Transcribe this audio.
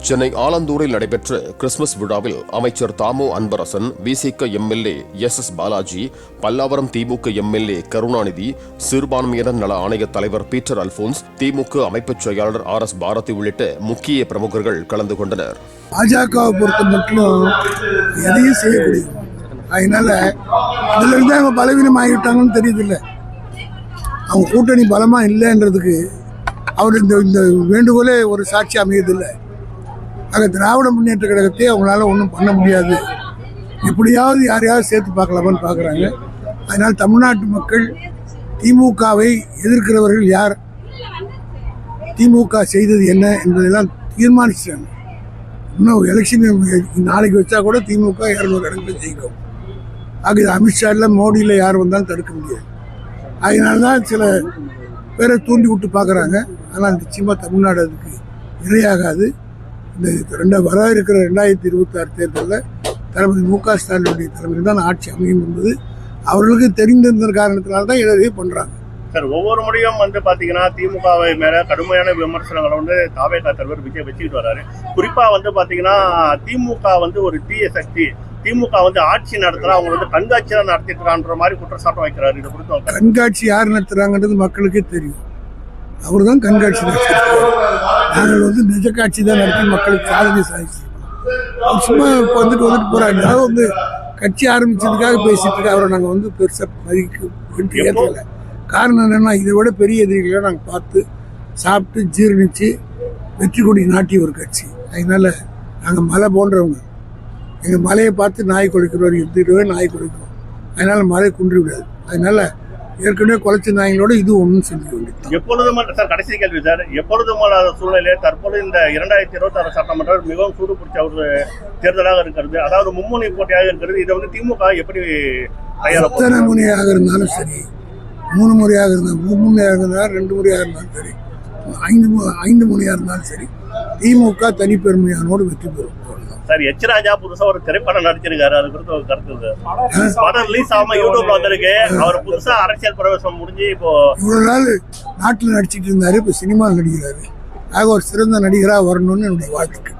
சென்னை ஆலந்தூரில் நடைபெற்ற கிறிஸ்துமஸ் விழாவில் அமைச்சர் தாமு அன்பரசன், விசிக எம்எல்ஏ எஸ் பாலாஜி, பல்லாவரம் திமுக எம்எல்ஏ கருணாநிதி, சிறுபான்மையினர் நல ஆணைய தலைவர் பீட்டர் அல்போன்ஸ், திமுக அமைப்பு செயலாளர் RS பாரதி உள்ளிட்ட முக்கிய பிரமுகர்கள் கலந்து கொண்டனர். பாஜகவை பொறுத்த மட்டும் எதையும் செய்யக்கூடிய, அதனால இதுல இருந்து அவங்க பலவீனம் ஆகிவிட்டாங்கன்னு தெரியுதில்ல. அவங்க கூட்டணி பலமா இல்லைன்றதுக்கு அவர் இந்த வேண்டுகோளே ஒரு சாட்சி அமையதில்லை. ஆக திராவிட முன்னேற்ற கழகத்தை அவங்களால ஒன்றும் பண்ண முடியாது, எப்படியாவது யாரையாவது சேர்த்து பார்க்கலாமான்னு பார்க்குறாங்க. அதனால் தமிழ்நாட்டு மக்கள் திமுகவை எதிர்க்கிறவர்கள் யார், திமுக செய்தது என்ன என்பதெல்லாம் தீர்மானிச்சிட்டாங்க. இன்னும் எலெக்ஷன் நாளைக்கு வச்சா கூட திமுக 200 இடங்களில் ஜெயிக்கும். ஆக இது அமித்ஷாவில் மோடியில் யார் வந்தாலும் தடுக்க முடியாது. அதனால்தான் சில பேரை தூண்டி விட்டு பார்க்குறாங்க. ஆனால் நிச்சயமாக தமிழ்நாடு அதுக்கு இரையாகாது. இந்த வர இருக்கிற 2026 தேர்தலில் தளபதி MK ஸ்டாலினுடைய தலைமையில் தான் ஆட்சி அமையும் என்பது அவர்களுக்கு தெரிந்திருந்த காரணத்தினால்தான் இதை பண்ணுறாங்க. சார், ஒவ்வொரு முறையும் பார்த்தீங்கன்னா திமுகவை மேல கடுமையான விமர்சனங்களை தாவேகா தலைவர் விஜய் வச்சுக்கிட்டு வர்றாரு. குறிப்பா பார்த்தீங்கன்னா திமுக ஒரு தீய சக்தி, திமுக ஆட்சி நடத்துறா, அவங்க கண்காட்சியா நடத்திட்டு மாதிரி குற்றச்சாட்டு வைக்கிறாரு. இதை குறித்து கண்காட்சி யார் நடத்துறாங்கன்றது மக்களுக்கே தெரியும். அவர் தான் கண்காட்சி நடத்திருக்காரு. நாங்கள் நிஜ காட்சி தான் நடத்தி மக்களுக்கு சாதனை சாதிச்சு சும்மா வந்துட்டு போறாங்க. அதாவது கட்சி ஆரம்பிச்சதுக்காக பேசிட்டு இருக்க அவரை நாங்கள் பெருசா மதிக்க ஏற்றல. காரணம் என்னன்னா, இதை விட பெரிய எதிரிகளை நாங்கள் பார்த்து சாப்பிட்டு ஜீரணிச்சு வெற்றி கொடி நாட்டிய ஒரு கட்சி. அதனால நாங்கள் மலை போன்றவங்க. எங்கள் மலையை பார்த்து நாய் குலைக்கிறவர் எடுத்துக்கிட்டவே நாய் குலைக்கும். அதனால மலை குன்றி விடாது. அதனால ஏற்கனவே குலைச்ச நாய்களோட இது ஒன்றும் செஞ்சு வேண்டியது. எப்பொழுதும் சார், கடைசி கேள்வி சார், எப்பொழுதும் சூழ்நிலையே தற்போது இந்த 2026 சட்டமன்றம் மிகவும் சூடு பிடிச்ச ஒரு தேர்தலாக இருக்கிறது, அதாவது மும்முனை போட்டியாக இருக்கிறது. இதை திமுக எப்படி எத்தனை முனையாக இருந்தாலும் சரி, 3 முறையாக இருந்தாலும் 3 முனையாக இருந்தாலும் 2 முறையாக இருந்தாலும் சரி, 5 முனையாக இருந்தாலும் சரி, திமுக தனிப்பெருமையானோடு வெற்றி பெறும். சார், எச் ராஜா புதுசா ஒரு திரைப்படம் நடிச்சிருக்காரு, அது குறித்து ஒரு கருத்து. படம் ரிலீஸ் ஆகாம யூடியூப்ல வந்திருக்கு. அவர் புதுசா அரசியல் பிரவேசம் முடிஞ்சு இப்போ இவ்வளவு நாள் நாட்டில் நடிச்சிட்டு இருந்தாரு, இப்போ சினிமா நடிக்கிறாரு. ஆக ஒரு சிறந்த நடிகராக வரணும்னு என்னுடைய வாழ்த்துக்கள்.